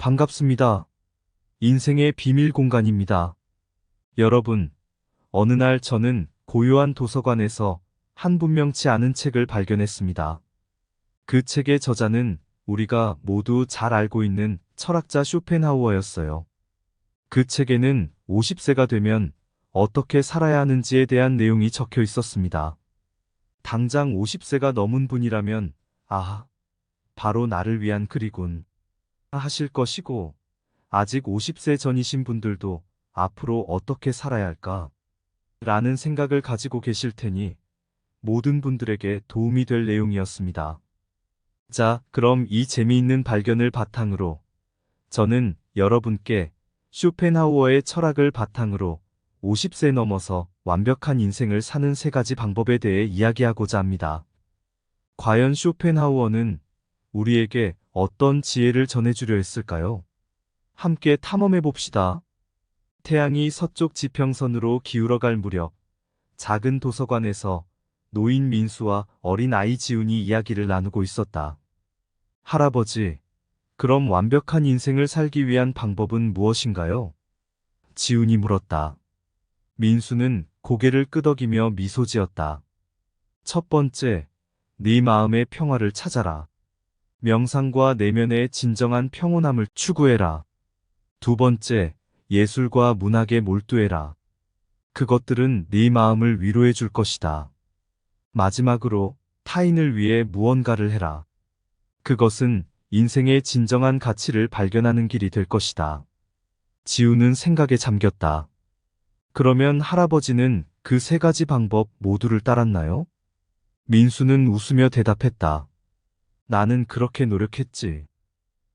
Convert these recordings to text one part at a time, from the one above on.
반갑습니다. 인생의 비밀 공간입니다. 여러분, 어느 날 저는 고요한 도서관에서 한 분명치 않은 책을 발견했습니다. 그 책의 저자는 우리가 모두 잘 알고 있는 철학자 쇼펜하우어였어요. 그 책에는 50세가 되면 어떻게 살아야 하는지에 대한 내용이 적혀 있었습니다. 당장 50세가 넘은 분이라면, 아, 바로 나를 위한 글이군 하실 것이고, 아직 50세 전이신 분들도 앞으로 어떻게 살아야 할까? 라는 생각을 가지고 계실 테니 모든 분들에게 도움이 될 내용이었습니다. 자, 그럼 이 재미있는 발견을 바탕으로 저는 여러분께 쇼펜하우어의 철학을 바탕으로 50세 넘어서 완벽한 인생을 사는 세 가지 방법에 대해 이야기하고자 합니다. 과연 쇼펜하우어는 우리에게 어떤 지혜를 전해주려 했을까요? 함께 탐험해 봅시다. 태양이 서쪽 지평선으로 기울어갈 무렵, 작은 도서관에서 노인 민수와 어린 아이 지훈이 이야기를 나누고 있었다. 할아버지, 그럼 완벽한 인생을 살기 위한 방법은 무엇인가요? 지훈이 물었다. 민수는 고개를 끄덕이며 미소 지었다. 첫 번째, 네 마음의 평화를 찾아라. 명상과 내면의 진정한 평온함을 추구해라. 두 번째, 예술과 문학에 몰두해라. 그것들은 네 마음을 위로해 줄 것이다. 마지막으로, 타인을 위해 무언가를 해라. 그것은 인생의 진정한 가치를 발견하는 길이 될 것이다. 지우는 생각에 잠겼다. 그러면 할아버지는 그 세 가지 방법 모두를 따랐나요? 민수는 웃으며 대답했다. 나는 그렇게 노력했지.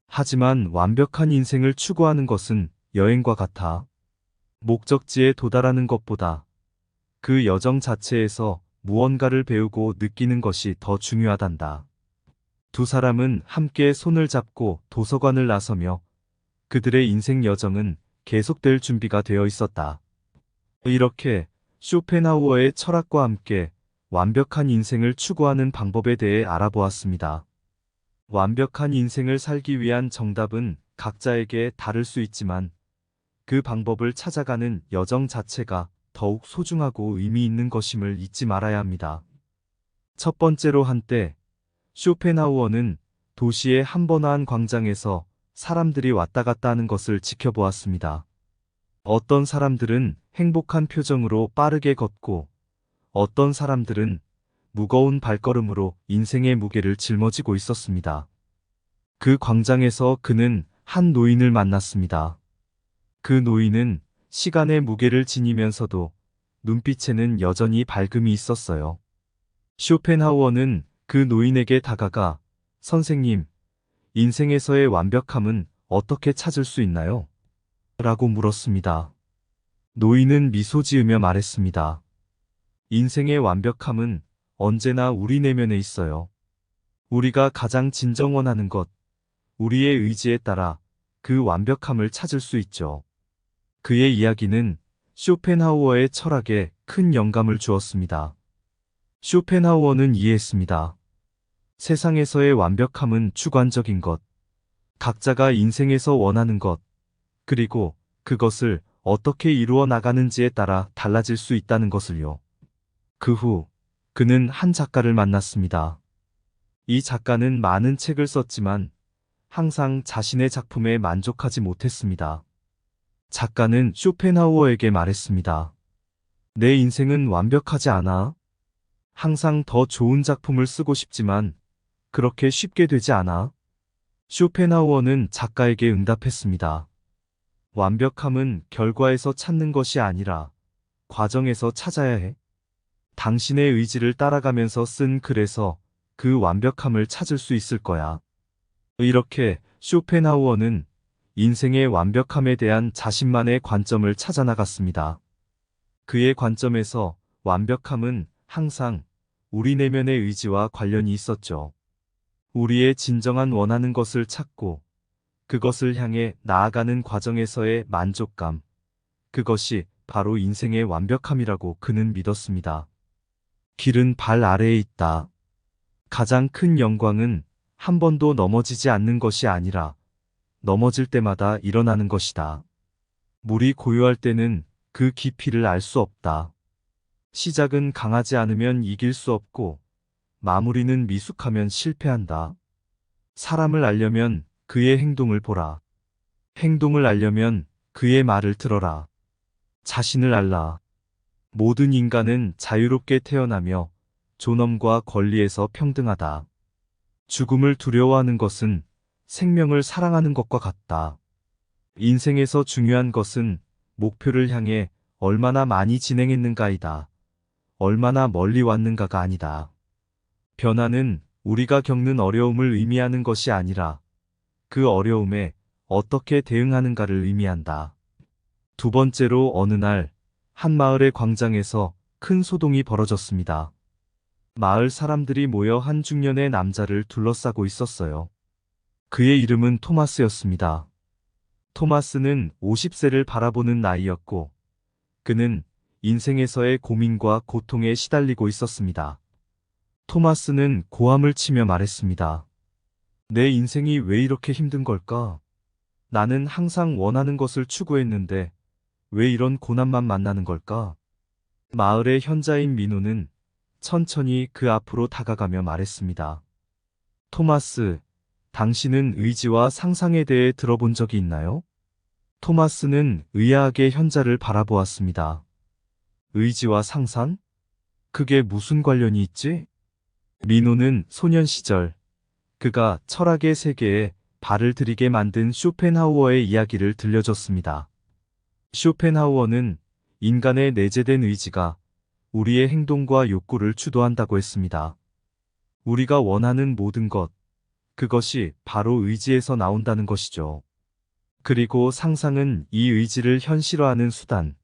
하지만 완벽한 인생을 추구하는 것은 여행과 같아. 목적지에 도달하는 것보다 그 여정 자체에서 무언가를 배우고 느끼는 것이 더 중요하단다. 두 사람은 함께 손을 잡고 도서관을 나서며 그들의 인생 여정은 계속될 준비가 되어 있었다. 이렇게 쇼펜하우어의 철학과 함께 완벽한 인생을 추구하는 방법에 대해 알아보았습니다. 완벽한 인생을 살기 위한 정답은 각자에게 다를 수 있지만 그 방법을 찾아가는 여정 자체가 더욱 소중하고 의미 있는 것임을 잊지 말아야 합니다. 첫 번째로 한때 쇼펜하우어는 도시의 한 번화한 광장에서 사람들이 왔다 갔다 하는 것을 지켜보았습니다. 어떤 사람들은 행복한 표정으로 빠르게 걷고 어떤 사람들은 무거운 발걸음으로 인생의 무게를 짊어지고 있었습니다. 그 광장에서 그는 한 노인을 만났습니다. 그 노인은 시간의 무게를 지니면서도 눈빛에는 여전히 밝음이 있었어요. 쇼펜하우어는 그 노인에게 다가가 선생님, 인생에서의 완벽함은 어떻게 찾을 수 있나요? 라고 물었습니다. 노인은 미소 지으며 말했습니다. 인생의 완벽함은 언제나 우리 내면에 있어요. 우리가 가장 진정 원하는 것, 우리의 의지에 따라 그 완벽함을 찾을 수 있죠. 그의 이야기는 쇼펜하우어의 철학에 큰 영감을 주었습니다. 쇼펜하우어는 이해했습니다. 세상에서의 완벽함은 주관적인 것, 각자가 인생에서 원하는 것, 그리고 그것을 어떻게 이루어 나가는지에 따라 달라질 수 있다는 것을요. 그 후, 그는 한 작가를 만났습니다. 이 작가는 많은 책을 썼지만 항상 자신의 작품에 만족하지 못했습니다. 작가는 쇼펜하우어에게 말했습니다. 내 인생은 완벽하지 않아. 항상 더 좋은 작품을 쓰고 싶지만 그렇게 쉽게 되지 않아. 쇼펜하우어는 작가에게 응답했습니다. 완벽함은 결과에서 찾는 것이 아니라 과정에서 찾아야 해. 당신의 의지를 따라가면서 쓴 글에서 그 완벽함을 찾을 수 있을 거야. 이렇게 쇼펜하우어는 인생의 완벽함에 대한 자신만의 관점을 찾아나갔습니다. 그의 관점에서 완벽함은 항상 우리 내면의 의지와 관련이 있었죠. 우리의 진정한 원하는 것을 찾고 그것을 향해 나아가는 과정에서의 만족감, 그것이 바로 인생의 완벽함이라고 그는 믿었습니다. 길은 발 아래에 있다. 가장 큰 영광은 한 번도 넘어지지 않는 것이 아니라 넘어질 때마다 일어나는 것이다. 물이 고요할 때는 그 깊이를 알 수 없다. 시작은 강하지 않으면 이길 수 없고, 마무리는 미숙하면 실패한다. 사람을 알려면 그의 행동을 보라. 행동을 알려면 그의 말을 들어라. 자신을 알라. 모든 인간은 자유롭게 태어나며 존엄과 권리에서 평등하다. 죽음을 두려워하는 것은 생명을 사랑하는 것과 같다. 인생에서 중요한 것은 목표를 향해 얼마나 많이 진행했는가이다. 얼마나 멀리 왔는가가 아니다. 변화는 우리가 겪는 어려움을 의미하는 것이 아니라 그 어려움에 어떻게 대응하는가를 의미한다. 두 번째로 어느 날 한 마을의 광장에서 큰 소동이 벌어졌습니다. 마을 사람들이 모여 한 중년의 남자를 둘러싸고 있었어요. 그의 이름은 토마스였습니다. 토마스는 50세를 바라보는 나이였고, 그는 인생에서의 고민과 고통에 시달리고 있었습니다. 토마스는 고함을 치며 말했습니다. 내 인생이 왜 이렇게 힘든 걸까? 나는 항상 원하는 것을 추구했는데 왜 이런 고난만 만나는 걸까? 마을의 현자인 민호는 천천히 그 앞으로 다가가며 말했습니다. 토마스, 당신은 의지와 상상에 대해 들어본 적이 있나요? 토마스는 의아하게 현자를 바라보았습니다. 의지와 상상? 그게 무슨 관련이 있지? 민호는 소년 시절, 그가 철학의 세계에 발을 들이게 만든 쇼펜하우어의 이야기를 들려줬습니다. 쇼펜하우어는 인간의 내재된 의지가 우리의 행동과 욕구를 주도한다고 했습니다. 우리가 원하는 모든 것, 그것이 바로 의지에서 나온다는 것이죠. 그리고 상상은 이 의지를 현실화하는 수단,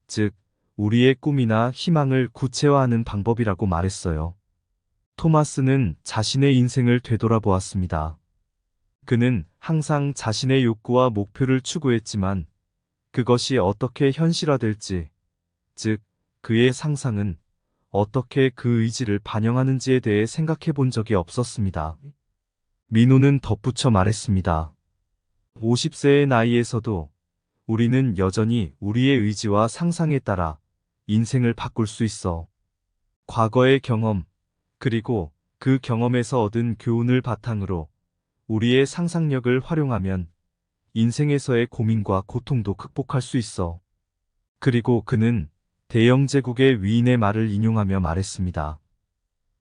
즉, 우리의 꿈이나 희망을 구체화하는 방법이라고 말했어요. 토마스는 자신의 인생을 되돌아보았습니다. 그는 항상 자신의 욕구와 목표를 추구했지만 그것이 어떻게 현실화될지, 즉, 그의 상상은 어떻게 그 의지를 반영하는지에 대해 생각해 본 적이 없었습니다. 민호는 덧붙여 말했습니다. 50세의 나이에서도 우리는 여전히 우리의 의지와 상상에 따라 인생을 바꿀 수 있어. 과거의 경험, 그리고 그 경험에서 얻은 교훈을 바탕으로 우리의 상상력을 활용하면 인생에서의 고민과 고통도 극복할 수 있어. 그리고 그는 대영 제국의 위인의 말을 인용하며 말했습니다.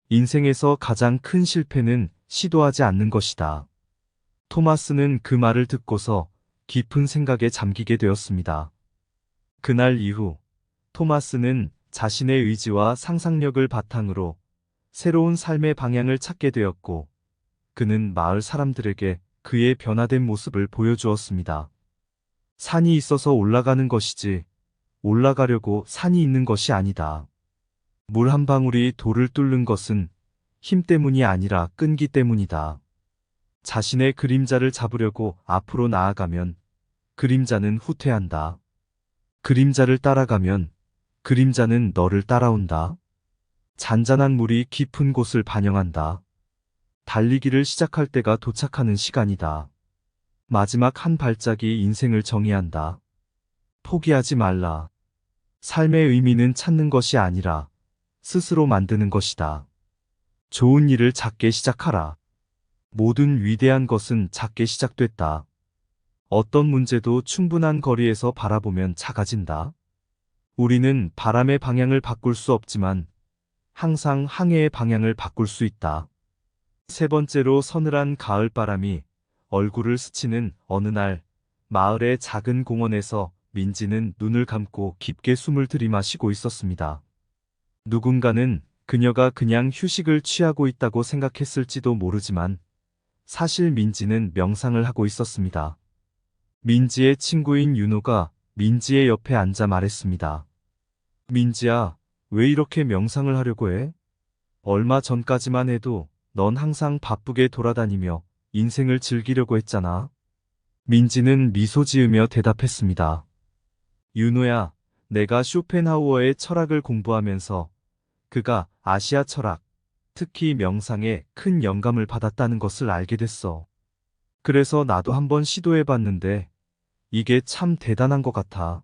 인생에서 가장 큰 실패는 시도하지 않는 것이다. 토마스는 그 말을 듣고서 깊은 생각에 잠기게 되었습니다. 그날 이후 토마스는 자신의 의지와 상상력을 바탕으로 새로운 삶의 방향을 찾게 되었고, 그는 마을 사람들에게 그의 변화된 모습을 보여주었습니다. 산이 있어서 올라가는 것이지, 올라가려고 산이 있는 것이 아니다. 물 한 방울이 돌을 뚫는 것은 힘 때문이 아니라 끈기 때문이다. 자신의 그림자를 잡으려고 앞으로 나아가면 그림자는 후퇴한다. 그림자를 따라가면 그림자는 너를 따라온다. 잔잔한 물이 깊은 곳을 반영한다. 달리기를 시작할 때가 도착하는 시간이다. 마지막 한 발짝이 인생을 정의한다. 포기하지 말라. 삶의 의미는 찾는 것이 아니라 스스로 만드는 것이다. 좋은 일을 작게 시작하라. 모든 위대한 것은 작게 시작됐다. 어떤 문제도 충분한 거리에서 바라보면 작아진다. 우리는 바람의 방향을 바꿀 수 없지만 항상 항해의 방향을 바꿀 수 있다. 세 번째로 서늘한 가을바람이 얼굴을 스치는 어느 날, 마을의 작은 공원에서 민지는 눈을 감고 깊게 숨을 들이마시고 있었습니다. 누군가는 그녀가 그냥 휴식을 취하고 있다고 생각했을지도 모르지만 사실 민지는 명상을 하고 있었습니다. 민지의 친구인 윤호가 민지의 옆에 앉아 말했습니다. 민지야, 왜 이렇게 명상을 하려고 해? 얼마 전까지만 해도 넌 항상 바쁘게 돌아다니며 인생을 즐기려고 했잖아. 민지는 미소 지으며 대답했습니다. 윤호야, 내가 쇼펜하우어의 철학을 공부하면서 그가 아시아 철학, 특히 명상에 큰 영감을 받았다는 것을 알게 됐어. 그래서 나도 한번 시도해봤는데 이게 참 대단한 것 같아.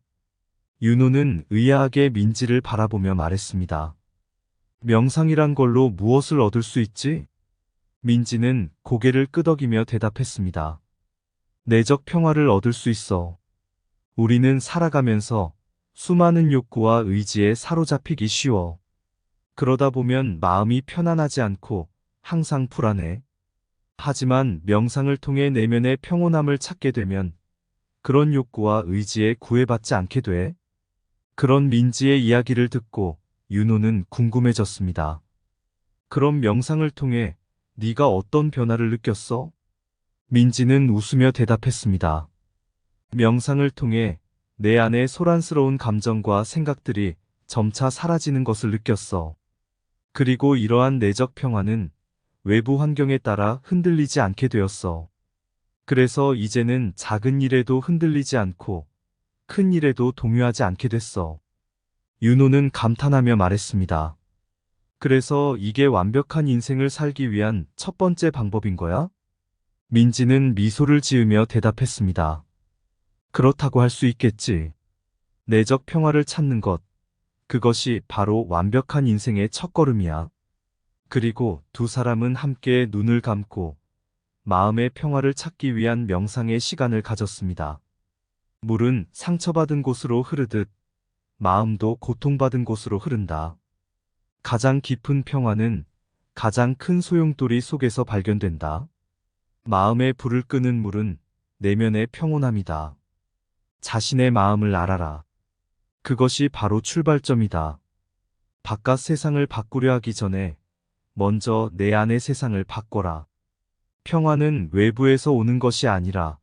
윤호는 의아하게 민지를 바라보며 말했습니다. 명상이란 걸로 무엇을 얻을 수 있지? 민지는 고개를 끄덕이며 대답했습니다. 내적 평화를 얻을 수 있어. 우리는 살아가면서 수많은 욕구와 의지에 사로잡히기 쉬워. 그러다 보면 마음이 편안하지 않고 항상 불안해. 하지만 명상을 통해 내면의 평온함을 찾게 되면 그런 욕구와 의지에 구애받지 않게 돼. 그런 민지의 이야기를 듣고 윤호는 궁금해졌습니다. 그럼 명상을 통해 네가 어떤 변화를 느꼈어? 민지는 웃으며 대답했습니다. 명상을 통해 내 안의 소란스러운 감정과 생각들이 점차 사라지는 것을 느꼈어. 그리고 이러한 내적 평화는 외부 환경에 따라 흔들리지 않게 되었어. 그래서 이제는 작은 일에도 흔들리지 않고 큰 일에도 동요하지 않게 됐어. 윤호는 감탄하며 말했습니다. 그래서 이게 완벽한 인생을 살기 위한 첫 번째 방법인 거야? 민지는 미소를 지으며 대답했습니다. 그렇다고 할 수 있겠지. 내적 평화를 찾는 것, 그것이 바로 완벽한 인생의 첫걸음이야. 그리고 두 사람은 함께 눈을 감고 마음의 평화를 찾기 위한 명상의 시간을 가졌습니다. 물은 상처받은 곳으로 흐르듯 마음도 고통받은 곳으로 흐른다. 가장 깊은 평화는 가장 큰 소용돌이 속에서 발견된다. 마음의 불을 끄는 물은 내면의 평온함이다. 자신의 마음을 알아라. 그것이 바로 출발점이다. 바깥 세상을 바꾸려 하기 전에 먼저 내 안의 세상을 바꿔라. 평화는 외부에서 오는 것이 아니라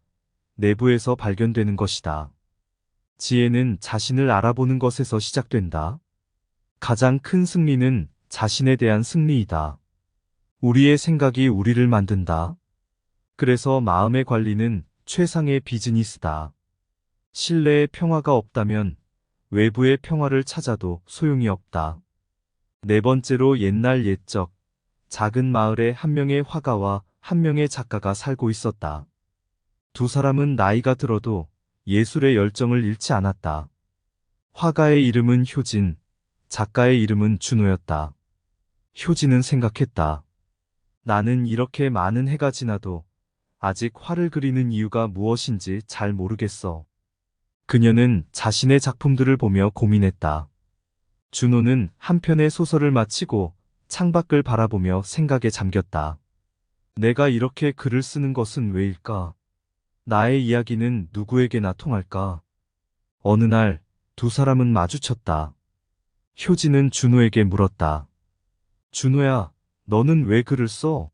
내부에서 발견되는 것이다. 지혜는 자신을 알아보는 것에서 시작된다. 가장 큰 승리는 자신에 대한 승리이다. 우리의 생각이 우리를 만든다. 그래서 마음의 관리는 최상의 비즈니스다. 실내에 평화가 없다면 외부의 평화를 찾아도 소용이 없다. 네 번째로 옛날 옛적 작은 마을에 한 명의 화가와 한 명의 작가가 살고 있었다. 두 사람은 나이가 들어도 예술의 열정을 잃지 않았다. 화가의 이름은 효진, 작가의 이름은 준호였다. 효진은 생각했다. 나는 이렇게 많은 해가 지나도 아직 화를 그리는 이유가 무엇인지 잘 모르겠어. 그녀는 자신의 작품들을 보며 고민했다. 준호는 한 편의 소설을 마치고 창밖을 바라보며 생각에 잠겼다. 내가 이렇게 글을 쓰는 것은 왜일까? 나의 이야기는 누구에게나 통할까? 어느 날 두 사람은 마주쳤다. 효진은 준호에게 물었다. 준호야, 너는 왜 글을 써?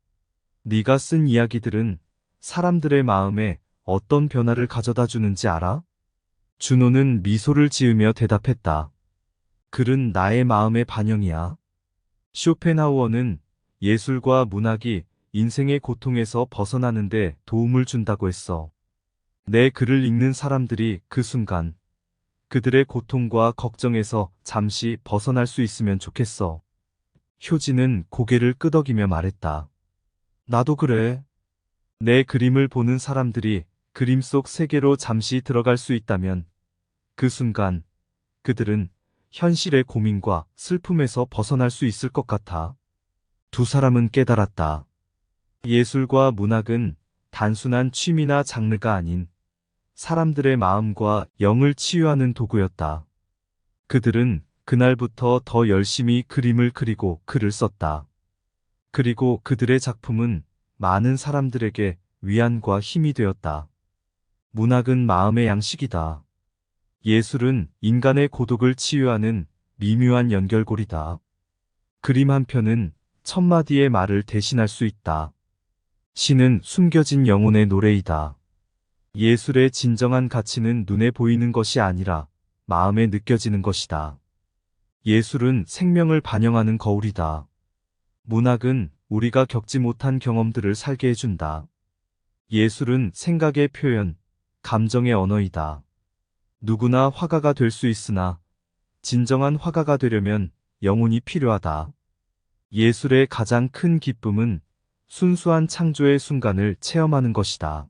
네가 쓴 이야기들은 사람들의 마음에 어떤 변화를 가져다 주는지 알아? 준호는 미소를 지으며 대답했다. 글은 나의 마음의 반영이야. 쇼펜하우어는 예술과 문학이 인생의 고통에서 벗어나는데 도움을 준다고 했어. 내 글을 읽는 사람들이 그 순간 그들의 고통과 걱정에서 잠시 벗어날 수 있으면 좋겠어. 효진은 고개를 끄덕이며 말했다. 나도 그래. 내 그림을 보는 사람들이 그림 속 세계로 잠시 들어갈 수 있다면 그 순간 그들은 현실의 고민과 슬픔에서 벗어날 수 있을 것 같아. 두 사람은 깨달았다. 예술과 문학은 단순한 취미나 장르가 아닌 사람들의 마음과 영을 치유하는 도구였다. 그들은 그날부터 더 열심히 그림을 그리고 글을 썼다. 그리고 그들의 작품은 많은 사람들에게 위안과 힘이 되었다. 문학은 마음의 양식이다. 예술은 인간의 고독을 치유하는 미묘한 연결고리다. 그림 한 편은 천마디의 말을 대신할 수 있다. 시는 숨겨진 영혼의 노래이다. 예술의 진정한 가치는 눈에 보이는 것이 아니라 마음에 느껴지는 것이다. 예술은 생명을 반영하는 거울이다. 문학은 우리가 겪지 못한 경험들을 살게 해준다. 예술은 생각의 표현, 감정의 언어이다. 누구나 화가가 될 수 있으나 진정한 화가가 되려면 영혼이 필요하다. 예술의 가장 큰 기쁨은 순수한 창조의 순간을 체험하는 것이다.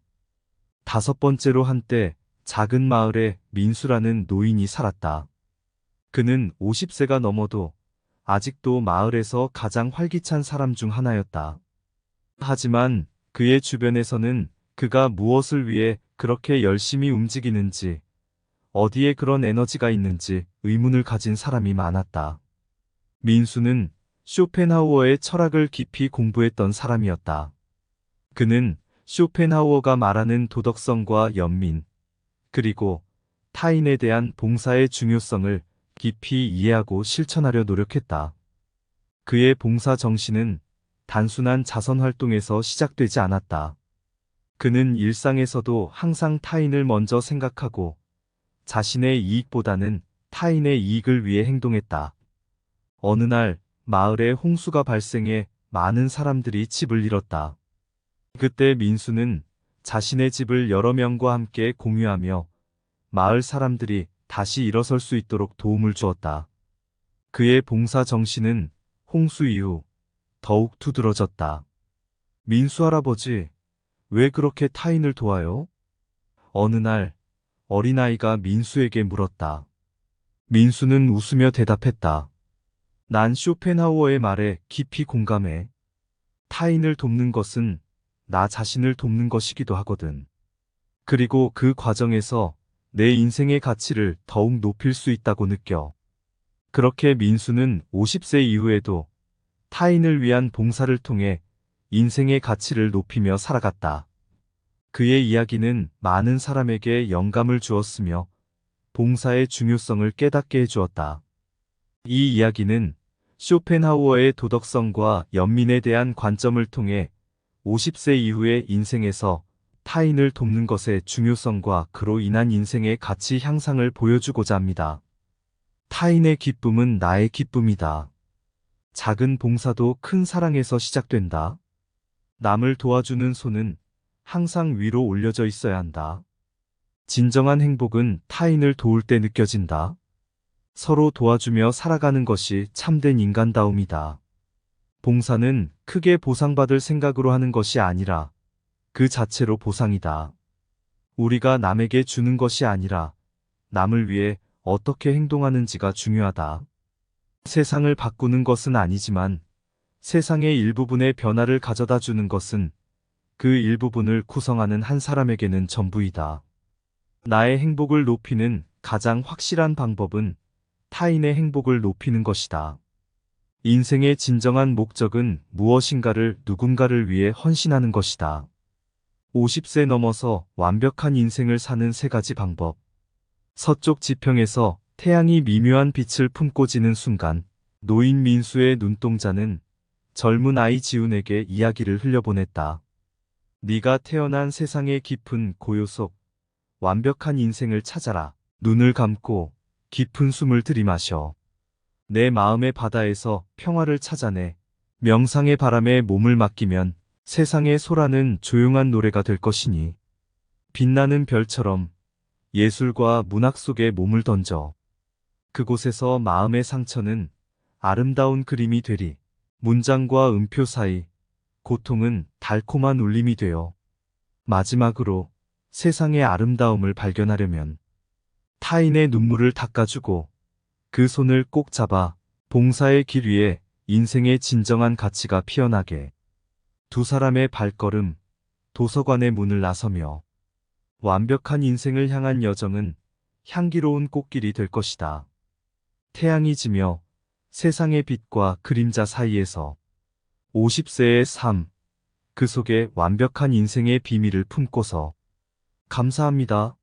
5번째로 한때 작은 마을에 민수라는 노인이 살았다. 그는 50세가 넘어도 아직도 마을에서 가장 활기찬 사람 중 하나였다. 하지만 그의 주변에서는 그가 무엇을 위해 그렇게 열심히 움직이는지, 어디에 그런 에너지가 있는지 의문을 가진 사람이 많았다. 민수는 쇼펜하우어의 철학을 깊이 공부했던 사람이었다. 그는 쇼펜하우어가 말하는 도덕성과 연민, 그리고 타인에 대한 봉사의 중요성을 깊이 이해하고 실천하려 노력했다. 그의 봉사 정신은 단순한 자선 활동에서 시작되지 않았다. 그는 일상에서도 항상 타인을 먼저 생각하고 자신의 이익보다는 타인의 이익을 위해 행동했다. 어느 날 마을에 홍수가 발생해 많은 사람들이 집을 잃었다. 그때 민수는 자신의 집을 여러 명과 함께 공유하며 마을 사람들이 다시 일어설 수 있도록 도움을 주었다. 그의 봉사 정신은 홍수 이후 더욱 두드러졌다. 민수 할아버지, 왜 그렇게 타인을 도와요? 어느 날 어린아이가 민수에게 물었다. 민수는 웃으며 대답했다. 난 쇼펜하우어의 말에 깊이 공감해. 타인을 돕는 것은 나 자신을 돕는 것이기도 하거든. 그리고 그 과정에서 내 인생의 가치를 더욱 높일 수 있다고 느껴. 그렇게 민수는 50세 이후에도 타인을 위한 봉사를 통해 인생의 가치를 높이며 살아갔다. 그의 이야기는 많은 사람에게 영감을 주었으며 봉사의 중요성을 깨닫게 해주었다. 이 이야기는 쇼펜하우어의 도덕성과 연민에 대한 관점을 통해 50세 이후의 인생에서 타인을 돕는 것의 중요성과 그로 인한 인생의 가치 향상을 보여주고자 합니다. 타인의 기쁨은 나의 기쁨이다. 작은 봉사도 큰 사랑에서 시작된다. 남을 도와주는 손은 항상 위로 올려져 있어야 한다. 진정한 행복은 타인을 도울 때 느껴진다. 서로 도와주며 살아가는 것이 참된 인간다움이다. 봉사는 크게 보상받을 생각으로 하는 것이 아니라 그 자체로 보상이다. 우리가 남에게 주는 것이 아니라 남을 위해 어떻게 행동하는지가 중요하다. 세상을 바꾸는 것은 아니지만 세상의 일부분의 변화를 가져다 주는 것은 그 일부분을 구성하는 한 사람에게는 전부이다. 나의 행복을 높이는 가장 확실한 방법은 타인의 행복을 높이는 것이다. 인생의 진정한 목적은 무엇인가를 누군가를 위해 헌신하는 것이다. 50세 넘어서 완벽한 인생을 사는 3가지 방법. 서쪽 지평에서 태양이 미묘한 빛을 품고 지는 순간 노인 민수의 눈동자는 젊은 아이 지훈에게 이야기를 흘려보냈다. 네가 태어난 세상의 깊은 고요 속 완벽한 인생을 찾아라. 눈을 감고 깊은 숨을 들이마셔. 내 마음의 바다에서 평화를 찾아내. 명상의 바람에 몸을 맡기면 세상의 소라는 조용한 노래가 될 것이니 빛나는 별처럼 예술과 문학 속에 몸을 던져. 그곳에서 마음의 상처는 아름다운 그림이 되리. 문장과 음표 사이 고통은 달콤한 울림이 되어. 마지막으로 세상의 아름다움을 발견하려면 타인의 눈물을 닦아주고 그 손을 꼭 잡아 봉사의 길 위에 인생의 진정한 가치가 피어나게. 2사람의 발걸음, 도서관의 문을 나서며 완벽한 인생을 향한 여정은 향기로운 꽃길이 될 것이다. 태양이 지며 세상의 빛과 그림자 사이에서 50세의 삶, 그 속에 완벽한 인생의 비밀을 품고서. 감사합니다.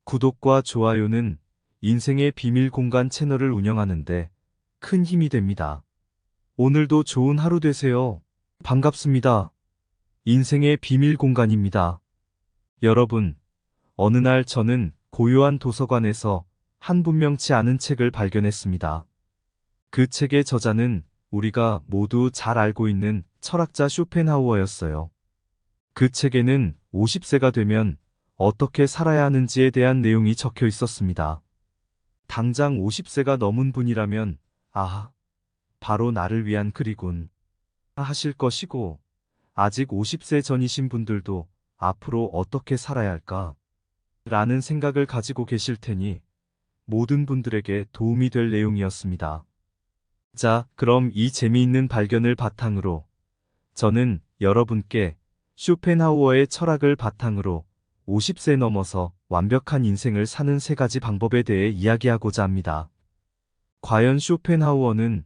구독과 좋아요는 인생의 비밀 공간 채널을 운영하는데 큰 힘이 됩니다. 오늘도 좋은 하루 되세요. 반갑습니다. 인생의 비밀 공간입니다. 여러분, 어느 날 저는 고요한 도서관에서 한 분명치 않은 책을 발견했습니다. 그 책의 저자는 우리가 모두 잘 알고 있는 철학자 쇼펜하우어였어요. 그 책에는 50세가 되면 어떻게 살아야 하는지에 대한 내용이 적혀 있었습니다. 당장 50세가 넘은 분이라면 아하, 바로 나를 위한 글이군 하실 것이고, 아직 50세 전이신 분들도 앞으로 어떻게 살아야 할까? 라는 생각을 가지고 계실 테니 모든 분들에게 도움이 될 내용이었습니다. 자, 그럼 이 재미있는 발견을 바탕으로 저는 여러분께 쇼펜하우어의 철학을 바탕으로 50세 넘어서 완벽한 인생을 사는 3가지 방법에 대해 이야기하고자 합니다. 과연 쇼펜하우어는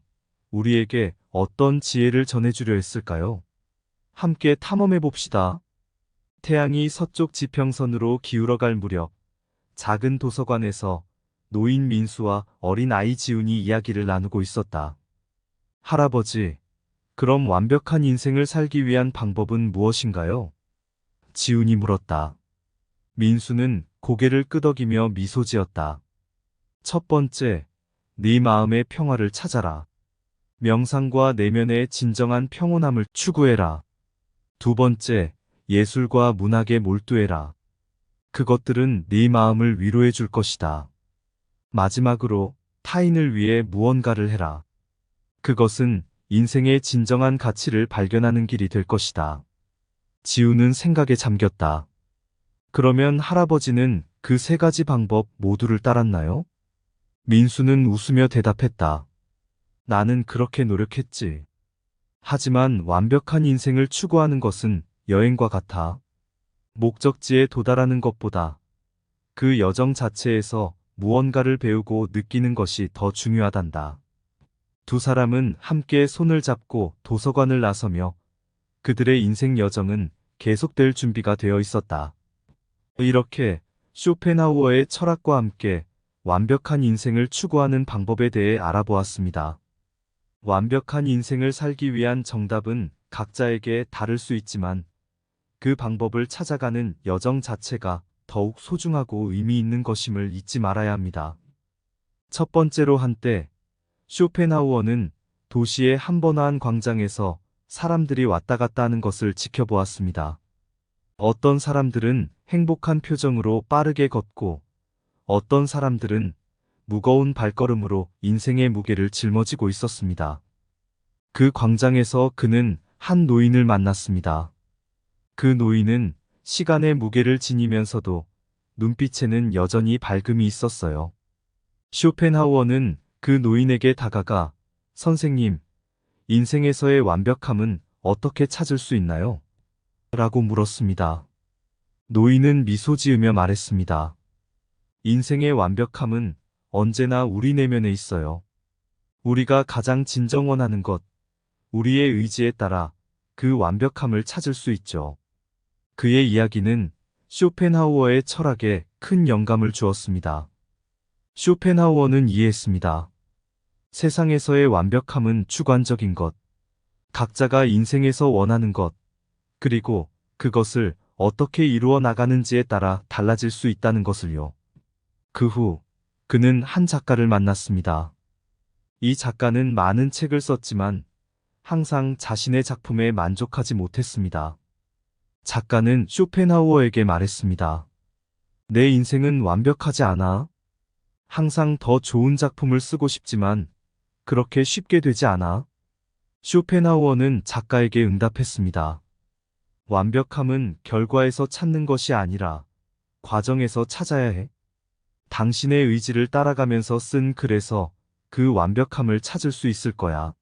우리에게 어떤 지혜를 전해주려 했을까요? 함께 탐험해 봅시다. 태양이 서쪽 지평선으로 기울어갈 무렵 작은 도서관에서 노인 민수와 어린 아이 지훈이 이야기를 나누고 있었다. 할아버지, 그럼 완벽한 인생을 살기 위한 방법은 무엇인가요? 지훈이 물었다. 민수는 고개를 끄덕이며 미소 지었다. 첫 번째, 네 마음의 평화를 찾아라. 명상과 내면의 진정한 평온함을 추구해라. 두 번째, 예술과 문학에 몰두해라. 그것들은 네 마음을 위로해 줄 것이다. 마지막으로 타인을 위해 무언가를 해라. 그것은 인생의 진정한 가치를 발견하는 길이 될 것이다. 지우는 생각에 잠겼다. 그러면 할아버지는 그 3가지 방법 모두를 따랐나요? 민수는 웃으며 대답했다. 나는 그렇게 노력했지. 하지만 완벽한 인생을 추구하는 것은 여행과 같아. 목적지에 도달하는 것보다 그 여정 자체에서 무언가를 배우고 느끼는 것이 더 중요하단다. 두 사람은 함께 손을 잡고 도서관을 나서며 그들의 인생 여정은 계속될 준비가 되어 있었다. 이렇게 쇼펜하우어의 철학과 함께 완벽한 인생을 추구하는 방법에 대해 알아보았습니다. 완벽한 인생을 살기 위한 정답은 각자에게 다를 수 있지만 그 방법을 찾아가는 여정 자체가 더욱 소중하고 의미 있는 것임을 잊지 말아야 합니다. 첫 번째로 한때 쇼펜하우어는 도시의 한번화한 광장에서 사람들이 왔다 갔다 하는 것을 지켜보았습니다. 어떤 사람들은 행복한 표정으로 빠르게 걷고 어떤 사람들은 무거운 발걸음으로 인생의 무게를 짊어지고 있었습니다. 그 광장에서 그는 한 노인을 만났습니다. 그 노인은 시간의 무게를 지니면서도 눈빛에는 여전히 밝음이 있었어요. 쇼펜하우어는 그 노인에게 다가가 선생님, 인생에서의 완벽함은 어떻게 찾을 수 있나요? 라고 물었습니다. 노인은 미소 지으며 말했습니다. 인생의 완벽함은 언제나 우리 내면에 있어요. 우리가 가장 진정 원하는 것, 우리의 의지에 따라 그 완벽함을 찾을 수 있죠. 그의 이야기는 쇼펜하우어의 철학에 큰 영감을 주었습니다. 쇼펜하우어는 이해했습니다. 세상에서의 완벽함은 주관적인 것, 각자가 인생에서 원하는 것, 그리고 그것을 어떻게 이루어 나가는지에 따라 달라질 수 있다는 것을요. 그 후 그는 한 작가를 만났습니다. 이 작가는 많은 책을 썼지만 항상 자신의 작품에 만족하지 못했습니다. 작가는 쇼펜하우어에게 말했습니다. 내 인생은 완벽하지 않아. 항상 더 좋은 작품을 쓰고 싶지만 그렇게 쉽게 되지 않아. 쇼펜하우어는 작가에게 응답했습니다. 완벽함은 결과에서 찾는 것이 아니라 과정에서 찾아야 해. 당신의 의지를 따라가면서 쓴 글에서 그 완벽함을 찾을 수 있을 거야.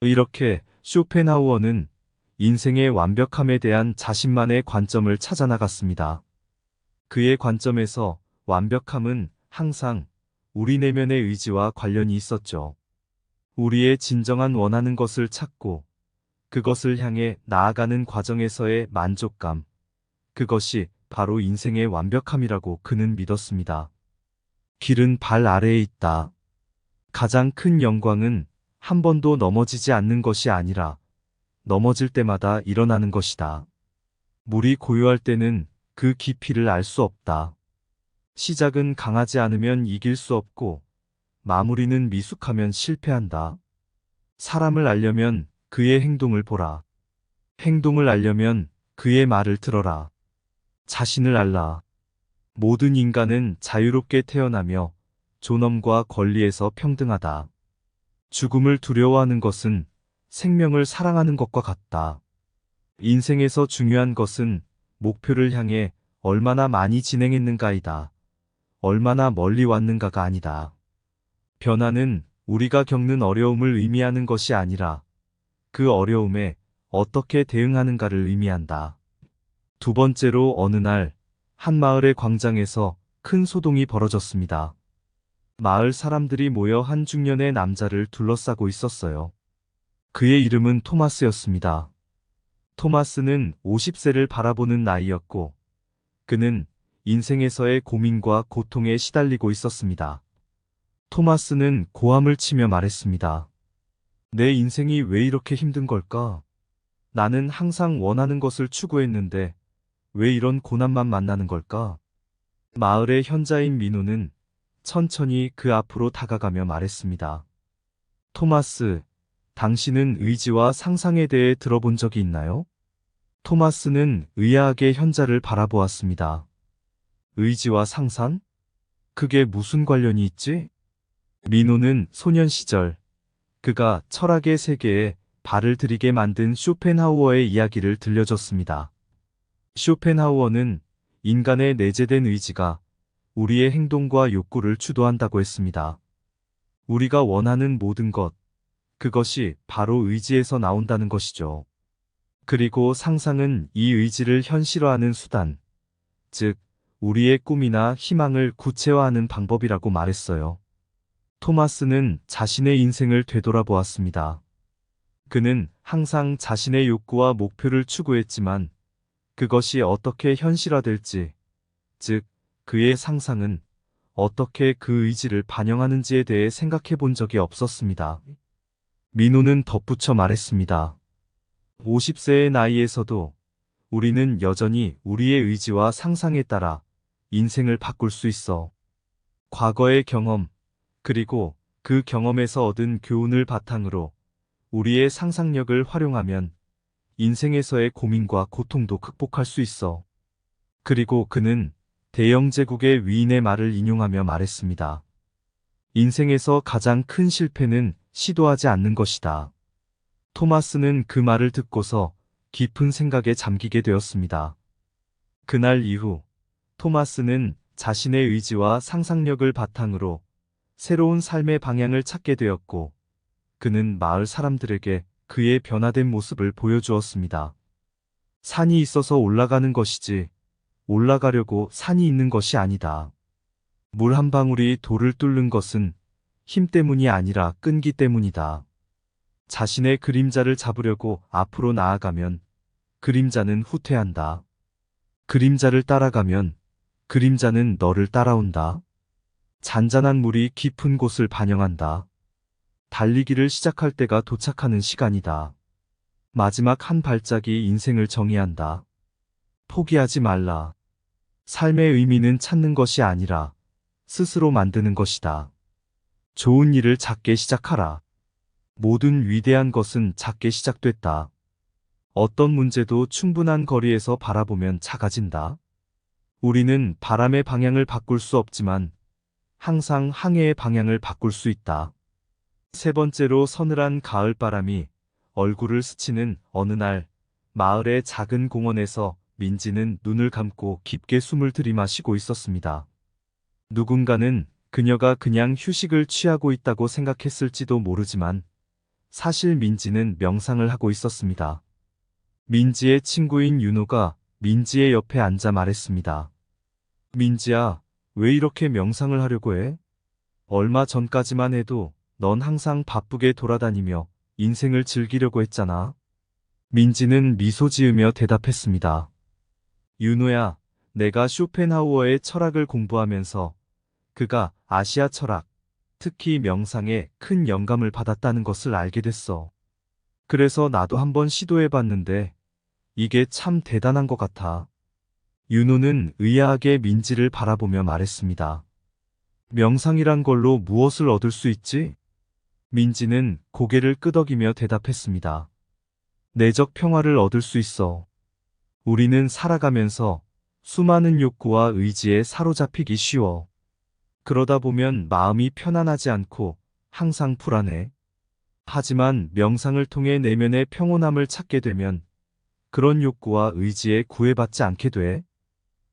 이렇게 쇼펜하우어는 인생의 완벽함에 대한 자신만의 관점을 찾아나갔습니다. 그의 관점에서 완벽함은 항상 우리 내면의 의지와 관련이 있었죠. 우리의 진정한 원하는 것을 찾고 그것을 향해 나아가는 과정에서의 만족감, 그것이 바로 인생의 완벽함이라고 그는 믿었습니다. 길은 발 아래에 있다. 가장 큰 영광은 한 번도 넘어지지 않는 것이 아니라 넘어질 때마다 일어나는 것이다. 물이 고요할 때는 그 깊이를 알 수 없다. 시작은 강하지 않으면 이길 수 없고 마무리는 미숙하면 실패한다. 사람을 알려면 그의 행동을 보라. 행동을 알려면 그의 말을 들어라. 자신을 알라. 모든 인간은 자유롭게 태어나며 존엄과 권리에서 평등하다. 죽음을 두려워하는 것은 생명을 사랑하는 것과 같다. 인생에서 중요한 것은 목표를 향해 얼마나 많이 진행했는가이다. 얼마나 멀리 왔는가가 아니다. 변화는 우리가 겪는 어려움을 의미하는 것이 아니라 그 어려움에 어떻게 대응하는가를 의미한다. 두 번째로 어느 날 한 마을의 광장에서 큰 소동이 벌어졌습니다. 마을 사람들이 모여 한 중년의 남자를 둘러싸고 있었어요. 그의 이름은 토마스였습니다. 토마스는 50세를 바라보는 나이였고 그는 인생에서의 고민과 고통에 시달리고 있었습니다. 토마스는 고함을 치며 말했습니다. 내 인생이 왜 이렇게 힘든 걸까? 나는 항상 원하는 것을 추구했는데 왜 이런 고난만 만나는 걸까? 마을의 현자인 민호는 천천히 그 앞으로 다가가며 말했습니다. 토마스, 당신은 의지와 상상에 대해 들어본 적이 있나요? 토마스는 의아하게 현자를 바라보았습니다. 의지와 상상? 그게 무슨 관련이 있지? 민호는 소년 시절 그가 철학의 세계에 발을 들이게 만든 쇼펜하우어의 이야기를 들려줬습니다. 쇼펜하우어는 인간의 내재된 의지가 우리의 행동과 욕구를 주도한다고 했습니다. 우리가 원하는 모든 것, 그것이 바로 의지에서 나온다는 것이죠. 그리고 상상은 이 의지를 현실화하는 수단, 즉, 우리의 꿈이나 희망을 구체화하는 방법이라고 말했어요. 토마스는 자신의 인생을 되돌아보았습니다. 그는 항상 자신의 욕구와 목표를 추구했지만 그것이 어떻게 현실화될지, 즉, 그의 상상은 어떻게 그 의지를 반영하는지에 대해 생각해 본 적이 없었습니다. 민호는 덧붙여 말했습니다. 50세의 나이에서도 우리는 여전히 우리의 의지와 상상에 따라 인생을 바꿀 수 있어. 과거의 경험, 그리고 그 경험에서 얻은 교훈을 바탕으로 우리의 상상력을 활용하면 인생에서의 고민과 고통도 극복할 수 있어. 그리고 그는 대영제국의 위인의 말을 인용하며 말했습니다. 인생에서 가장 큰 실패는 시도하지 않는 것이다. 토마스는 그 말을 듣고서 깊은 생각에 잠기게 되었습니다. 그날 이후 토마스는 자신의 의지와 상상력을 바탕으로 새로운 삶의 방향을 찾게 되었고 그는 마을 사람들에게 그의 변화된 모습을 보여주었습니다. 산이 있어서 올라가는 것이지 올라가려고 산이 있는 것이 아니다. 물 한 방울이 돌을 뚫는 것은 힘 때문이 아니라 끈기 때문이다. 자신의 그림자를 잡으려고 앞으로 나아가면 그림자는 후퇴한다. 그림자를 따라가면 그림자는 너를 따라온다. 잔잔한 물이 깊은 곳을 반영한다. 달리기를 시작할 때가 도착하는 시간이다. 마지막 한 발짝이 인생을 정의한다. 포기하지 말라. 삶의 의미는 찾는 것이 아니라 스스로 만드는 것이다. 좋은 일을 작게 시작하라. 모든 위대한 것은 작게 시작됐다. 어떤 문제도 충분한 거리에서 바라보면 작아진다. 우리는 바람의 방향을 바꿀 수 없지만 항상 항해의 방향을 바꿀 수 있다. 세 번째로 서늘한 가을바람이 얼굴을 스치는 어느 날 마을의 작은 공원에서 민지는 눈을 감고 깊게 숨을 들이마시고 있었습니다. 누군가는 그녀가 그냥 휴식을 취하고 있다고 생각했을지도 모르지만 사실 민지는 명상을 하고 있었습니다. 민지의 친구인 윤호가 민지의 옆에 앉아 말했습니다. 민지야, 왜 이렇게 명상을 하려고 해? 얼마 전까지만 해도 넌 항상 바쁘게 돌아다니며 인생을 즐기려고 했잖아. 민지는 미소 지으며 대답했습니다. 윤호야, 내가 쇼펜하우어의 철학을 공부하면서 그가 아시아 철학, 특히 명상에 큰 영감을 받았다는 것을 알게 됐어. 그래서 나도 한번 시도해봤는데 이게 참 대단한 것 같아. 윤호는 의아하게 민지를 바라보며 말했습니다. 명상이란 걸로 무엇을 얻을 수 있지? 민지는 고개를 끄덕이며 대답했습니다. 내적 평화를 얻을 수 있어. 우리는 살아가면서 수많은 욕구와 의지에 사로잡히기 쉬워. 그러다 보면 마음이 편안하지 않고 항상 불안해. 하지만 명상을 통해 내면의 평온함을 찾게 되면 그런 욕구와 의지에 구애받지 않게 돼?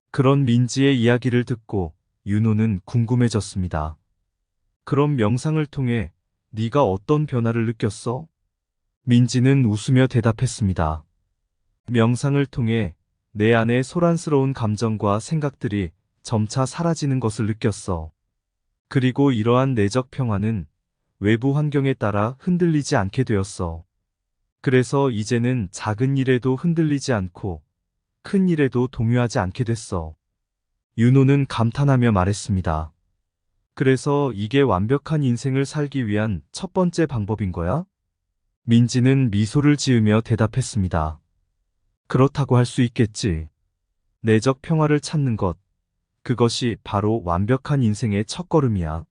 그런 민지의 이야기를 듣고 윤호는 궁금해졌습니다. 그럼 명상을 통해 네가 어떤 변화를 느꼈어? 민지는 웃으며 대답했습니다. 명상을 통해 내 안의 소란스러운 감정과 생각들이 점차 사라지는 것을 느꼈어. 그리고 이러한 내적 평화는 외부 환경에 따라 흔들리지 않게 되었어. 그래서 이제는 작은 일에도 흔들리지 않고 큰 일에도 동요하지 않게 됐어. 윤호는 감탄하며 말했습니다. 그래서 이게 완벽한 인생을 살기 위한 첫 번째 방법인 거야? 민지는 미소를 지으며 대답했습니다. 그렇다고 할 수 있겠지. 내적 평화를 찾는 것, 그것이 바로 완벽한 인생의 첫걸음이야.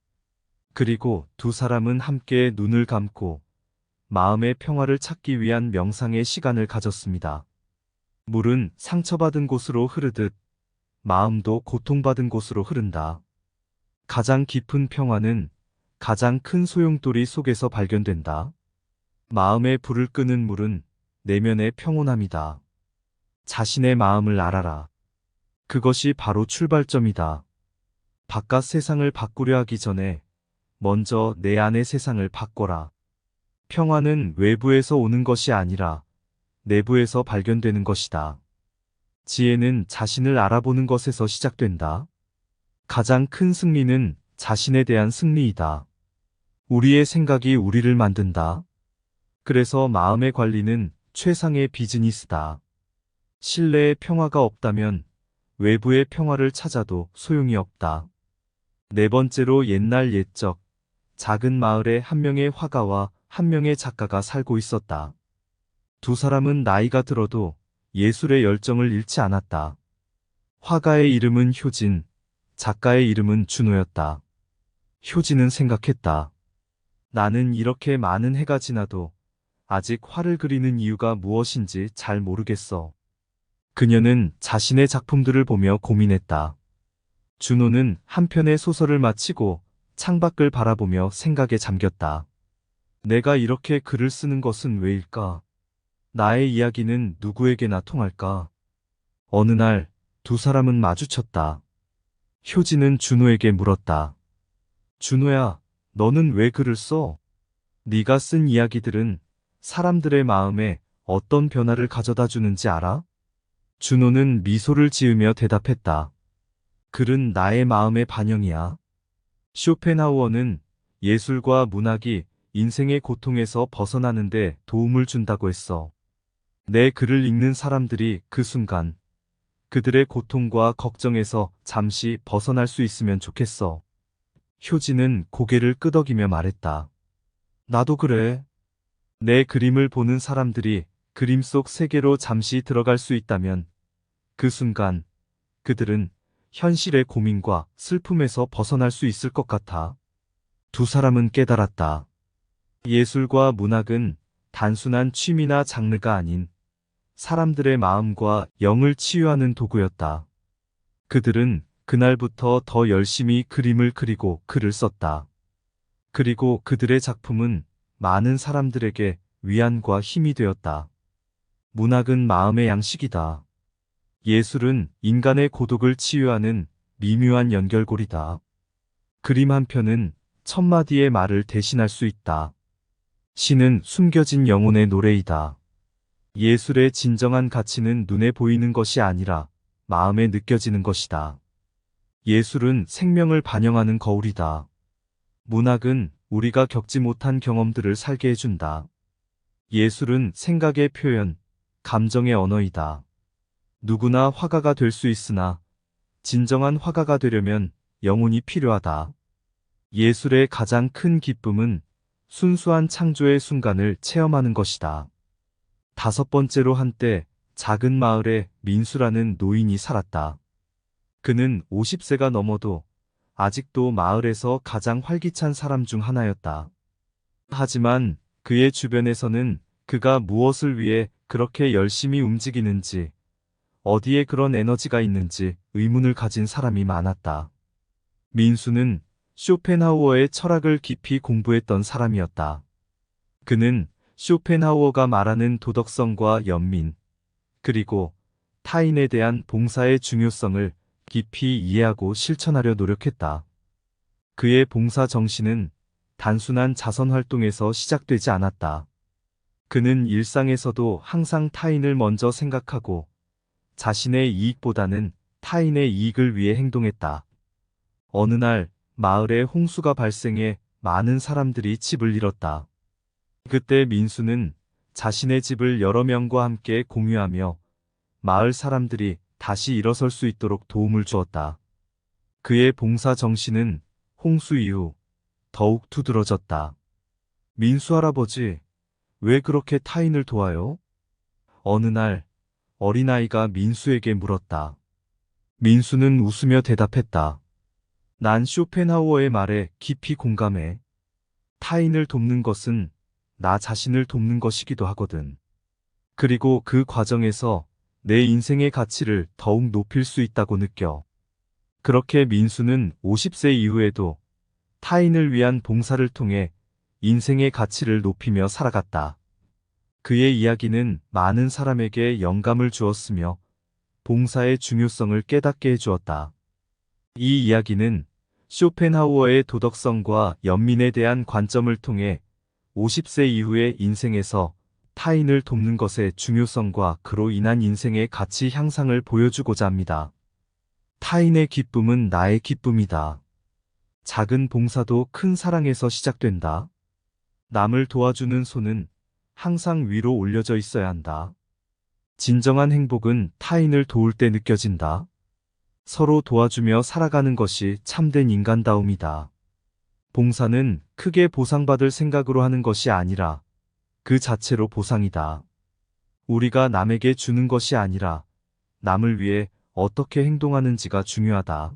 그리고 두 사람은 함께 눈을 감고 마음의 평화를 찾기 위한 명상의 시간을 가졌습니다. 물은 상처받은 곳으로 흐르듯 마음도 고통받은 곳으로 흐른다. 가장 깊은 평화는 가장 큰 소용돌이 속에서 발견된다. 마음의 불을 끄는 물은 내면의 평온함이다. 자신의 마음을 알아라. 그것이 바로 출발점이다. 바깥 세상을 바꾸려 하기 전에 먼저 내 안의 세상을 바꿔라. 평화는 외부에서 오는 것이 아니라 내부에서 발견되는 것이다. 지혜는 자신을 알아보는 것에서 시작된다. 가장 큰 승리는 자신에 대한 승리이다. 우리의 생각이 우리를 만든다. 그래서 마음의 관리는 최상의 비즈니스다. 실내에 평화가 없다면 외부의 평화를 찾아도 소용이 없다. 네 번째로 옛날 옛적 작은 마을에 한 명의 화가와 한 명의 작가가 살고 있었다. 두 사람은 나이가 들어도 예술의 열정을 잃지 않았다. 화가의 이름은 효진, 작가의 이름은 준호였다. 효진은 생각했다. 나는 이렇게 많은 해가 지나도 아직 화를 그리는 이유가 무엇인지 잘 모르겠어. 그녀는 자신의 작품들을 보며 고민했다. 준호는 한 편의 소설을 마치고 창밖을 바라보며 생각에 잠겼다. 내가 이렇게 글을 쓰는 것은 왜일까? 나의 이야기는 누구에게나 통할까? 어느 날 두 사람은 마주쳤다. 효진은 준호에게 물었다. 준호야, 너는 왜 글을 써? 네가 쓴 이야기들은 사람들의 마음에 어떤 변화를 가져다 주는지 알아? 준호는 미소를 지으며 대답했다. 글은 나의 마음의 반영이야. 쇼펜하우어는 예술과 문학이 인생의 고통에서 벗어나는데 도움을 준다고 했어. 내 글을 읽는 사람들이 그 순간 그들의 고통과 걱정에서 잠시 벗어날 수 있으면 좋겠어. 효진은 고개를 끄덕이며 말했다. 나도 그래. 내 그림을 보는 사람들이 그림 속 세계로 잠시 들어갈 수 있다면 그 순간 그들은 현실의 고민과 슬픔에서 벗어날 수 있을 것 같아. 두 사람은 깨달았다. 예술과 문학은 단순한 취미나 장르가 아닌 사람들의 마음과 영을 치유하는 도구였다. 그들은 그날부터 더 열심히 그림을 그리고 글을 썼다. 그리고 그들의 작품은 많은 사람들에게 위안과 힘이 되었다. 문학은 마음의 양식이다. 예술은 인간의 고독을 치유하는 미묘한 연결고리다. 그림 한 편은 천마디의 말을 대신할 수 있다. 시는 숨겨진 영혼의 노래이다. 예술의 진정한 가치는 눈에 보이는 것이 아니라 마음에 느껴지는 것이다. 예술은 생명을 반영하는 거울이다. 문학은 우리가 겪지 못한 경험들을 살게 해준다. 예술은 생각의 표현, 감정의 언어이다. 누구나 화가가 될 수 있으나 진정한 화가가 되려면 영혼이 필요하다. 예술의 가장 큰 기쁨은 순수한 창조의 순간을 체험하는 것이다. 다섯 번째로 한때 작은 마을에 민수라는 노인이 살았다. 그는 50세가 넘어도 아직도 마을에서 가장 활기찬 사람 중 하나였다. 하지만 그의 주변에서는 그가 무엇을 위해 그렇게 열심히 움직이는지, 어디에 그런 에너지가 있는지 의문을 가진 사람이 많았다. 민수는 쇼펜하우어의 철학을 깊이 공부했던 사람이었다. 그는 쇼펜하우어가 말하는 도덕성과 연민, 그리고 타인에 대한 봉사의 중요성을 깊이 이해하고 실천하려 노력했다. 그의 봉사 정신은 단순한 자선 활동에서 시작되지 않았다. 그는 일상에서도 항상 타인을 먼저 생각하고 자신의 이익보다는 타인의 이익을 위해 행동했다. 어느 날 마을에 홍수가 발생해 많은 사람들이 집을 잃었다. 그때 민수는 자신의 집을 여러 명과 함께 공유하며 마을 사람들이 다시 일어설 수 있도록 도움을 주었다. 그의 봉사 정신은 홍수 이후 더욱 두드러졌다. 민수 할아버지, 왜 그렇게 타인을 도와요? 어느 날 어린아이가 민수에게 물었다. 민수는 웃으며 대답했다. 난 쇼펜하우어의 말에 깊이 공감해. 타인을 돕는 것은 나 자신을 돕는 것이기도 하거든. 그리고 그 과정에서 내 인생의 가치를 더욱 높일 수 있다고 느껴. 그렇게 민수는 50세 이후에도 타인을 위한 봉사를 통해 인생의 가치를 높이며 살아갔다. 그의 이야기는 많은 사람에게 영감을 주었으며 봉사의 중요성을 깨닫게 해주었다. 이 이야기는 쇼펜하우어의 도덕성과 연민에 대한 관점을 통해 50세 이후의 인생에서 타인을 돕는 것의 중요성과 그로 인한 인생의 가치 향상을 보여주고자 합니다. 타인의 기쁨은 나의 기쁨이다. 작은 봉사도 큰 사랑에서 시작된다. 남을 도와주는 손은 항상 위로 올려져 있어야 한다. 진정한 행복은 타인을 도울 때 느껴진다. 서로 도와주며 살아가는 것이 참된 인간다움이다. 봉사는 크게 보상받을 생각으로 하는 것이 아니라 그 자체로 보상이다. 우리가 남에게 주는 것이 아니라 남을 위해 어떻게 행동하는지가 중요하다.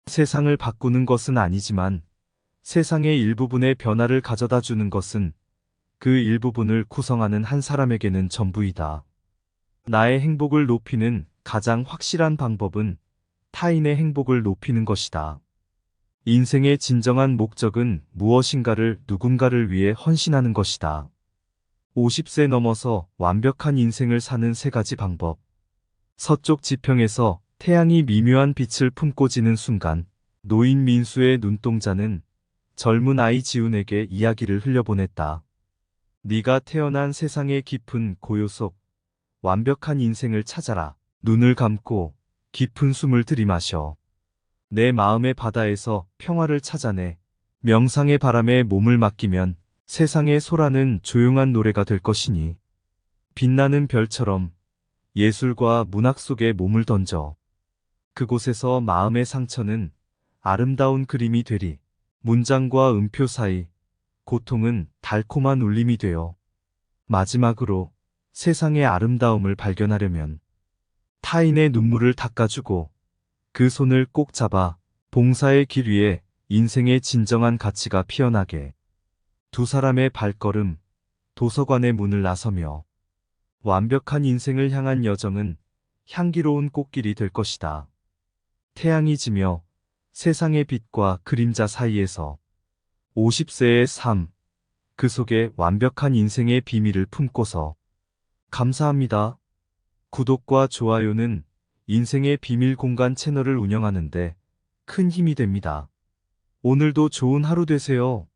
세상을 바꾸는 것은 아니지만 세상의 일부분의 변화를 가져다 주는 것은 그 일부분을 구성하는 한 사람에게는 전부이다. 나의 행복을 높이는 가장 확실한 방법은 타인의 행복을 높이는 것이다. 인생의 진정한 목적은 무엇인가를 누군가를 위해 헌신하는 것이다. 50세 넘어서 완벽한 인생을 사는 3가지 방법. 서쪽 지평에서 태양이 미묘한 빛을 품고 지는 순간 노인 민수의 눈동자는 젊은 아이 지훈에게 이야기를 흘려보냈다. 네가 태어난 세상의 깊은 고요 속 완벽한 인생을 찾아라. 눈을 감고 깊은 숨을 들이마셔. 내 마음의 바다에서 평화를 찾아내. 명상의 바람에 몸을 맡기면 세상의 소라는 조용한 노래가 될 것이니 빛나는 별처럼 예술과 문학 속에 몸을 던져. 그곳에서 마음의 상처는 아름다운 그림이 되리. 문장과 음표 사이 고통은 달콤한 울림이 되어. 마지막으로 세상의 아름다움을 발견하려면 타인의 눈물을 닦아주고 그 손을 꼭 잡아 봉사의 길 위에 인생의 진정한 가치가 피어나게. 2사람의 발걸음, 도서관의 문을 나서며 완벽한 인생을 향한 여정은 향기로운 꽃길이 될 것이다. 태양이 지며 세상의 빛과 그림자 사이에서 50세의 삶, 그 속에 완벽한 인생의 비밀을 품고서. 감사합니다. 구독과 좋아요는 인생의 비밀 공간 채널을 운영하는데 큰 힘이 됩니다. 오늘도 좋은 하루 되세요.